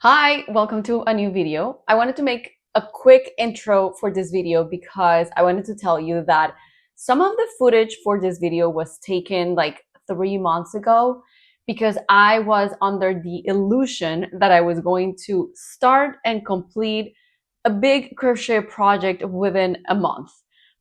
Hi, welcome to a new video. I wanted to make a quick intro for this video because I wanted to tell you that some of the footage for this video was taken like 3 months ago because I was under the illusion that I was going to start and complete a big crochet project within a month.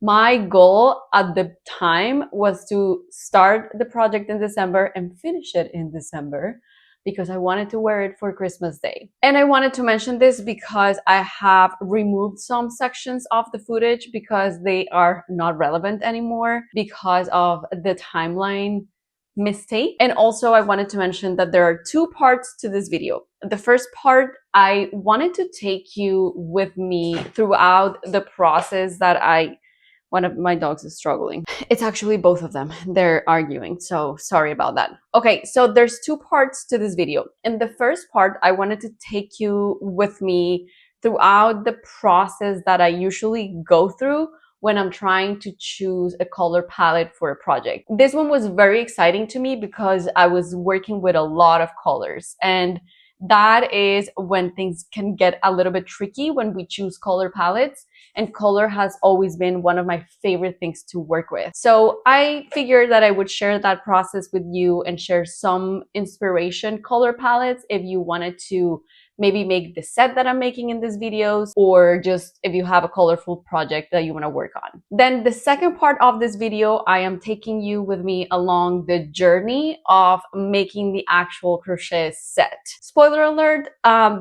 My goal at the time was to start the project in December and finish it in December, because I wanted to wear it for Christmas Day. And I wanted to mention this because I have removed some sections of the footage because they are not relevant anymore because of the timeline mistake. And also I wanted to mention that there are two parts to this video. The first part, I wanted to take you with me throughout the process that one of my dogs is struggling. It's actually both of them. They're arguing, so sorry about that. Okay, so there's two parts to this video. In the first part, I wanted to take you with me throughout the process that I usually go through when I'm trying to choose a color palette for a project. This one was very exciting to me because I was working with a lot of colors, and that is when things can get a little bit tricky when we choose color palettes. And color has always been one of my favorite things to work with. So I figured that I would share that process with you and share some inspiration color palettes if you wanted to maybe make the set that I'm making in these videos, or just if you have a colorful project that you want to work on. Then the second part of this video, I am taking you with me along the journey of making the actual crochet set. Spoiler alert,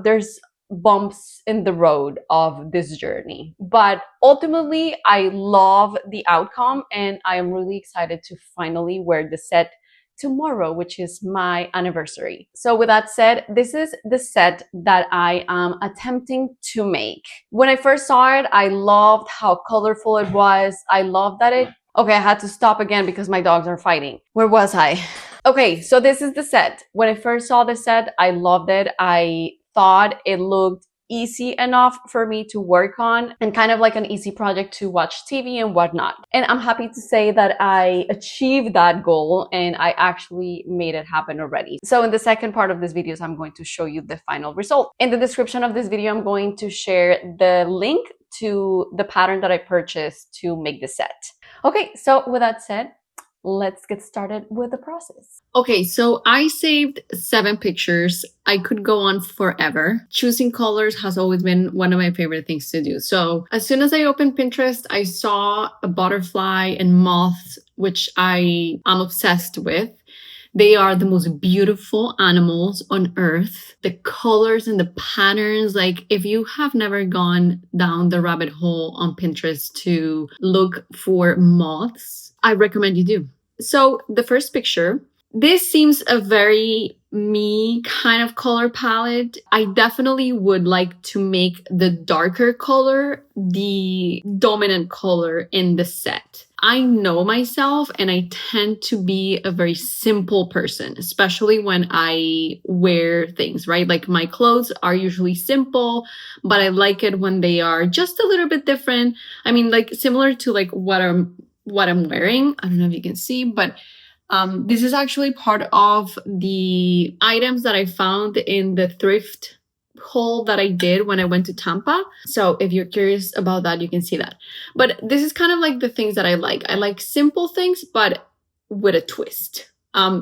there's bumps in the road of this journey, but ultimately I love the outcome and I am really excited to finally wear the set tomorrow, which is my anniversary. So with that said, this is the set that I am attempting to make. When I first saw it, I loved how colorful it was. I loved that okay, I had to stop again because my dogs are fighting. Where was I? Okay, so this is the set. When I first saw the set, I loved it. I thought it looked easy enough for me to work on and kind of like an easy project to watch TV and whatnot. And I'm happy to say that I achieved that goal and I actually made it happen already. So in the second part of this video, I'm going to show you the final result. In the description of this video, I'm going to share the link to the pattern that I purchased to make the set. Okay, so with that said, let's get started with the process. Okay, so I saved 7 pictures. I could go on forever. Choosing colors has always been one of my favorite things to do. So as soon as I opened Pinterest, I saw a butterfly and moths, which I am obsessed with. They are the most beautiful animals on earth. The colors and the patterns, like if you have never gone down the rabbit hole on Pinterest to look for moths, I recommend you do. So the first picture, this seems a very me kind of color palette. I definitely would like to make the darker color the dominant color in the set. I know myself and I tend to be a very simple person, especially when I wear things, right? Like my clothes are usually simple, but I like it when they are just a little bit different. I mean, like similar to like what I'm wearing. I don't know if you can see, but this is actually part of the items that I found in the thrift haul that I did when I went to Tampa. So if you're curious about that, you can see that. But this is kind of like the things that I like. I like simple things, but with a twist.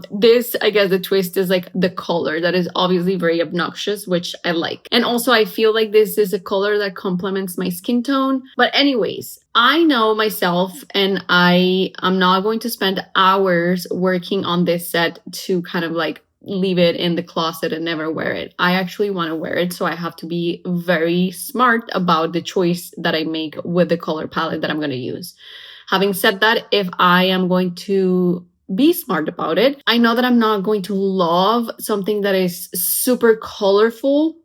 This, I guess the twist is like the color that is obviously very obnoxious, which I like. And also I feel like this is a color that complements my skin tone. But anyways, I know myself and I am not going to spend hours working on this set to kind of like leave it in the closet and never wear it. I actually want to wear it, so I have to be very smart about the choice that I make with the color palette that I'm going to use. Having said that, if I am going to be smart about it, I know that I'm not going to love something that is super colorful.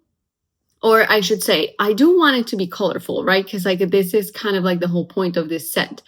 Or I should say, I do want it to be colorful, right? Because like this is kind of like the whole point of this set.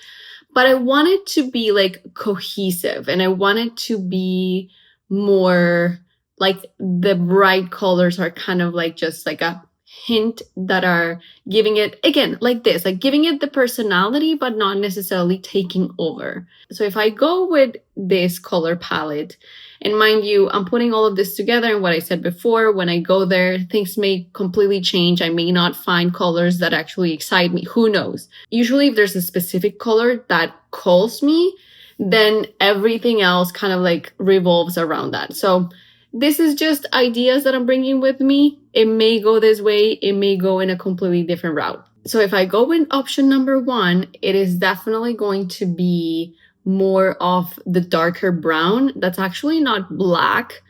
But I want it to be like cohesive, and I want it to be more like the bright colors are kind of like just like a hint that are giving it, again, like this, like giving it the personality, but not necessarily taking over. So if I go with this color palette, and mind you, I'm putting all of this together, and what I said before, when I go there, things may completely change. I may not find colors that actually excite me. Who knows? Usually if there's a specific color that calls me, then everything else kind of like revolves around that. So this is just ideas that I'm bringing with me. It may go this way. It may go in a completely different route. So if I go with option number 1, it is definitely going to be more of the darker brown. That's actually not black.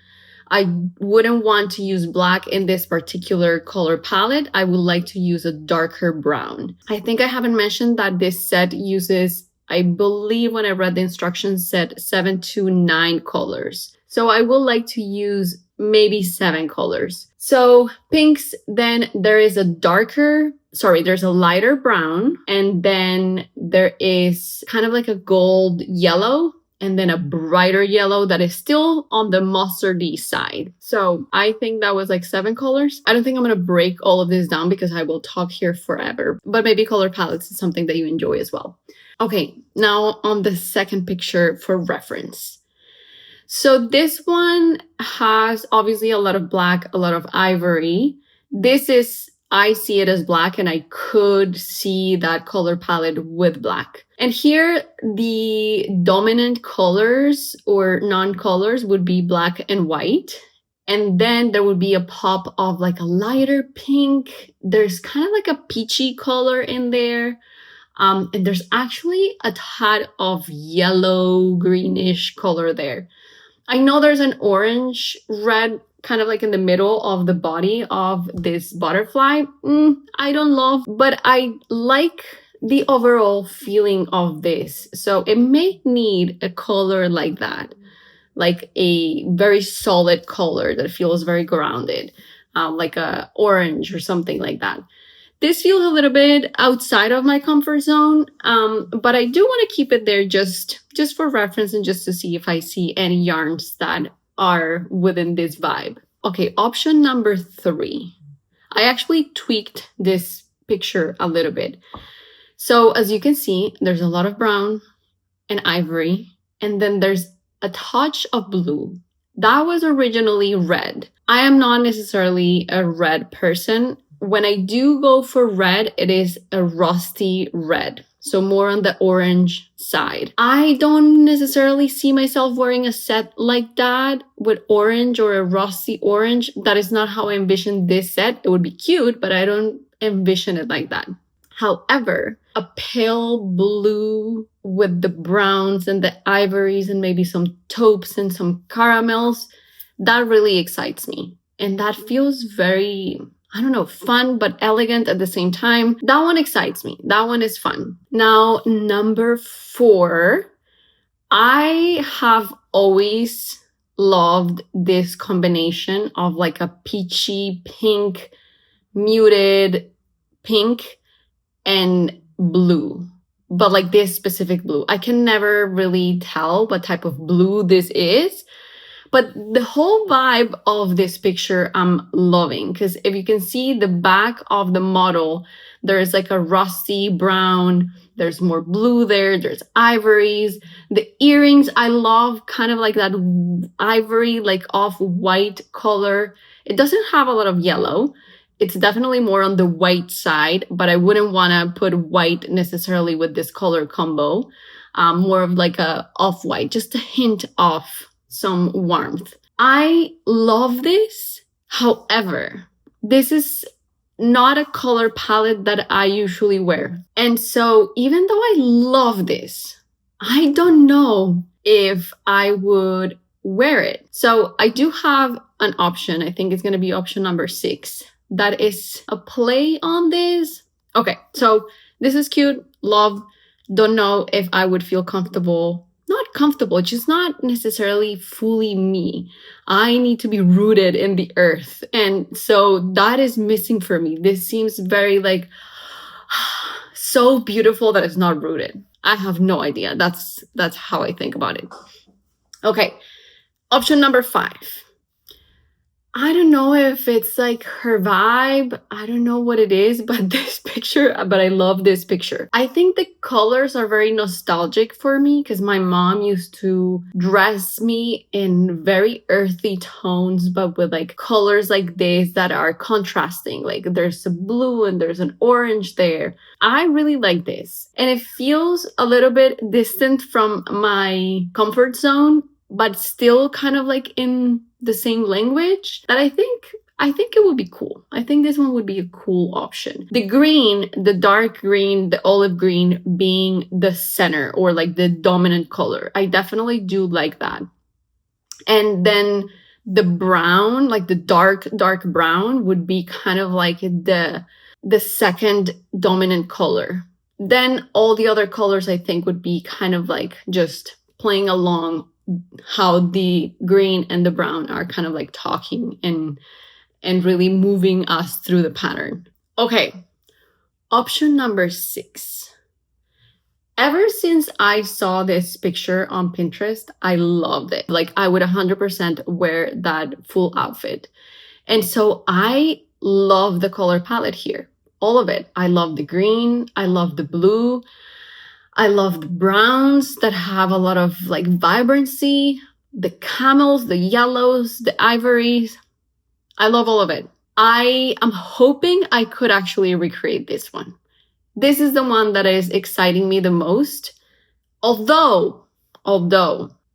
I wouldn't want to use black in this particular color palette. I would like to use a darker brown. I think I haven't mentioned that this set uses, I believe when I read the instructions, said 7 to 9 colors. So I would like to use maybe 7 colors. So pinks, then there is there's a lighter brown, and then there is kind of like a gold yellow, and then a brighter yellow that is still on the mustardy side. So I think that was like 7 colors. I don't think I'm going to break all of this down because I will talk here forever, but maybe color palettes is something that you enjoy as well. Okay, now on the second picture for reference. So this one has obviously a lot of black, a lot of ivory. I see it as black, and I could see that color palette with black. And here, the dominant colors or non-colors would be black and white. And then there would be a pop of like a lighter pink. There's kind of like a peachy color in there. And there's actually a tad of yellow, greenish color there. I know there's an orange red kind of like in the middle of the body of this butterfly. I don't love, but I like the overall feeling of this. So it may need a color like that, like a very solid color that feels very grounded, like a orange or something like that. This feels a little bit outside of my comfort zone, but I do want to keep it there just for reference and just to see if I see any yarns that are within this vibe. Okay, option number 3. I actually tweaked this picture a little bit. So as you can see, there's a lot of brown and ivory, and then there's a touch of blue. That was originally red. I am not necessarily a red person. When I do go for red, it is a rusty red. So more on the orange side. I don't necessarily see myself wearing a set like that with orange or a rusty orange. That is not how I envision this set. It would be cute, but I don't envision it like that. However, a pale blue with the browns and the ivories and maybe some taupes and some caramels, that really excites me. And that feels very, I don't know, fun, but elegant at the same time. That one excites me. That one is fun. Now, number 4, I have always loved this combination of like a peachy pink, muted pink, and blue. But like this specific blue. I can never really tell what type of blue this is. But the whole vibe of this picture I'm loving, because if you can see the back of the model, there's like a rusty brown, there's more blue there's ivories. The earrings, I love kind of like that ivory, like off-white color. It doesn't have a lot of yellow. It's definitely more on the white side, but I wouldn't want to put white necessarily with this color combo. More of like a off-white, just a hint of some warmth. I love this. However, this is not a color palette that I usually wear. And so even though I love this, I don't know if I would wear it. So I do have an option. I think it's going to be option number 6. That is a play on this. Okay, so this is cute. Love. Don't know if I would feel comfortable. Not comfortable, just not necessarily fully me. I need to be rooted in the earth. And so that is missing for me. This seems very like so beautiful that it's not rooted. I have no idea. That's how I think about it. Okay. Option number 5. I don't know if it's like her vibe. I don't know what it is, but but I love this picture. I think the colors are very nostalgic for me because my mom used to dress me in very earthy tones, but with like colors like this that are contrasting. Like there's a blue and there's an orange there. I really like this. And it feels a little bit distant from my comfort zone, but still kind of like in the same language, that I think it would be cool. I think this one would be a cool option. The green, the dark green, the olive green being the center or like the dominant color. I definitely do like that. And then the brown, like the dark brown would be kind of like the second dominant color. Then all the other colors I think would be kind of like just playing along how the green and the brown are kind of like talking and really moving us through the pattern. Okay, option number 6. Ever since I saw this picture on Pinterest, I loved it. Like I would 100% wear that full outfit. And so I love the color palette here, all of it. I love the green, I love the blue, I love the browns that have a lot of like vibrancy, the camels, the yellows, the ivories. I love all of it. I am hoping I could actually recreate this one. This is the one that is exciting me the most. Although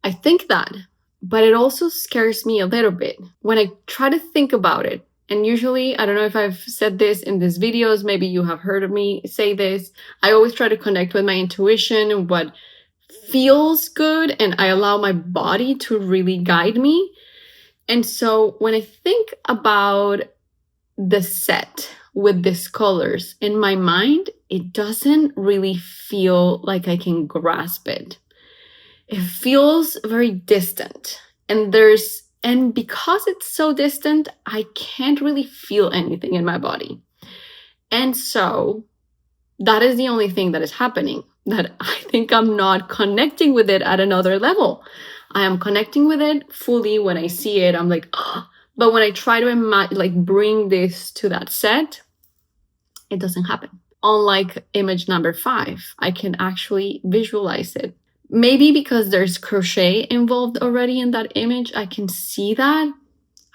I think that, but it also scares me a little bit when I try to think about it. And usually, I don't know if I've said this in these videos, maybe you have heard of me say this. I always try to connect with my intuition and what feels good, and I allow my body to really guide me. And so when I think about the set with these colors in my mind, it doesn't really feel like I can grasp it. It feels very distant. And because it's so distant, I can't really feel anything in my body. And so that is the only thing that is happening, that I think I'm not connecting with it at another level. I am connecting with it fully when I see it. I'm like, oh. But when I try to bring this to that set, it doesn't happen. Unlike image number 5, I can actually visualize it. Maybe because there's crochet involved already in that image, I can see that.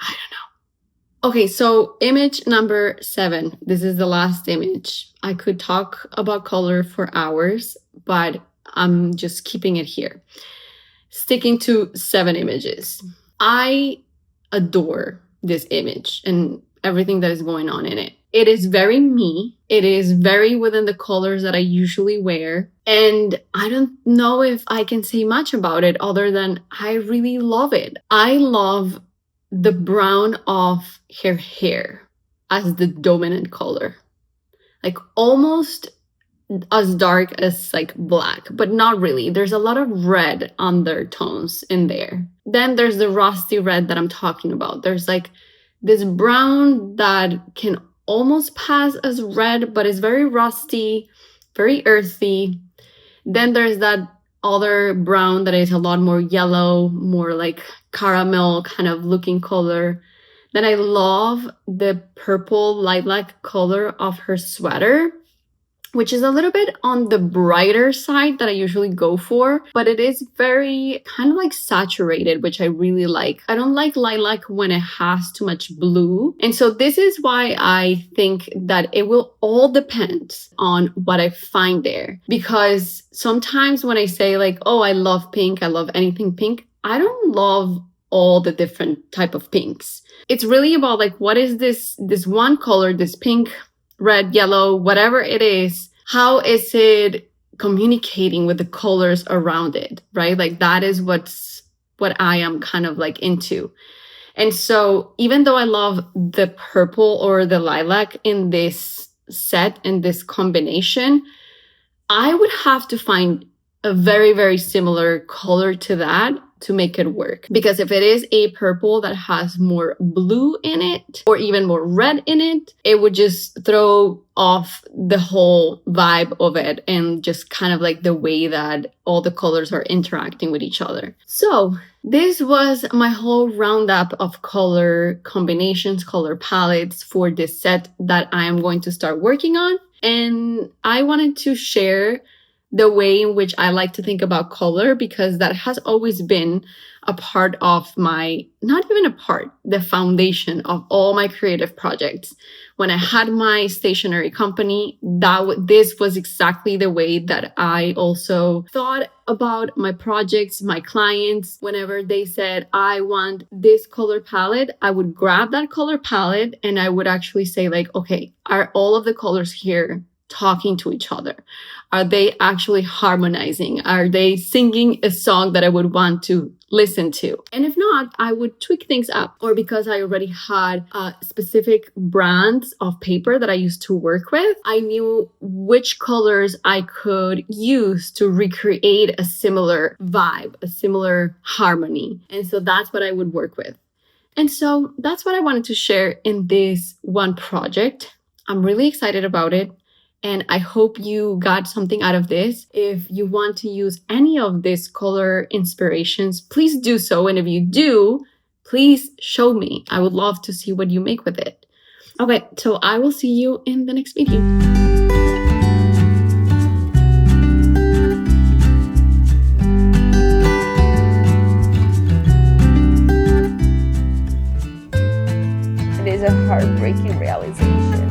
I don't know. Okay, so image number 7. This is the last image. I could talk about color for hours, but I'm just keeping it here. Sticking to 7 images. I adore this image and everything that is going on in it. It is very me. It is very within the colors that I usually wear. And I don't know if I can say much about it other than I really love it. I love the brown of her hair as the dominant color. Like almost as dark as like black, but not really. There's a lot of red undertones in there. Then there's the rusty red that I'm talking about. There's like this brown that can almost pass as red, but it's very rusty, very earthy. Then there's that other brown that is a lot more yellow, more like caramel kind of looking color. Then I love the purple lilac color of her sweater, which is a little bit on the brighter side that I usually go for, but it is very kind of like saturated, which I really like. I don't like lilac when it has too much blue. And so this is why I think that it will all depend on what I find there. Because sometimes when I say like, oh, I love pink, I love anything pink, I don't love all the different type of pinks. It's really about like, what is this one color, this pink, red, yellow, whatever it is, how is it communicating with the colors around it, right? Like that is what I am kind of like into. And so even though I love the purple or the lilac in this set, in this combination, I would have to find a very, very similar color to that to make it work. Because if it is a purple that has more blue in it or even more red in it, it would just throw off the whole vibe of it and just kind of like the way that all the colors are interacting with each other. So This was my whole roundup of color combinations, color palettes for this set that I am going to start working on. And I wanted to share the way in which I like to think about color, because that has always been a part of my, not even a part, the foundation of all my creative projects. When I had my stationery company, this was exactly the way that I also thought about my projects, my clients. Whenever they said, I want this color palette, I would grab that color palette and I would actually say like, okay, are all of the colors here talking to each other? Are they actually harmonizing? Are they singing a song that I would want to listen to? And if not, I would tweak things up. Or because I already had specific brands of paper that I used to work with, I knew which colors I could use to recreate a similar vibe, a similar harmony. And so that's what I would work with. And so that's what I wanted to share in this one project. I'm really excited about it. And I hope you got something out of this. If you want to use any of these color inspirations, please do so. And if you do, please show me. I would love to see what you make with it. Okay, so I will see you in the next video. It is a heartbreaking realization.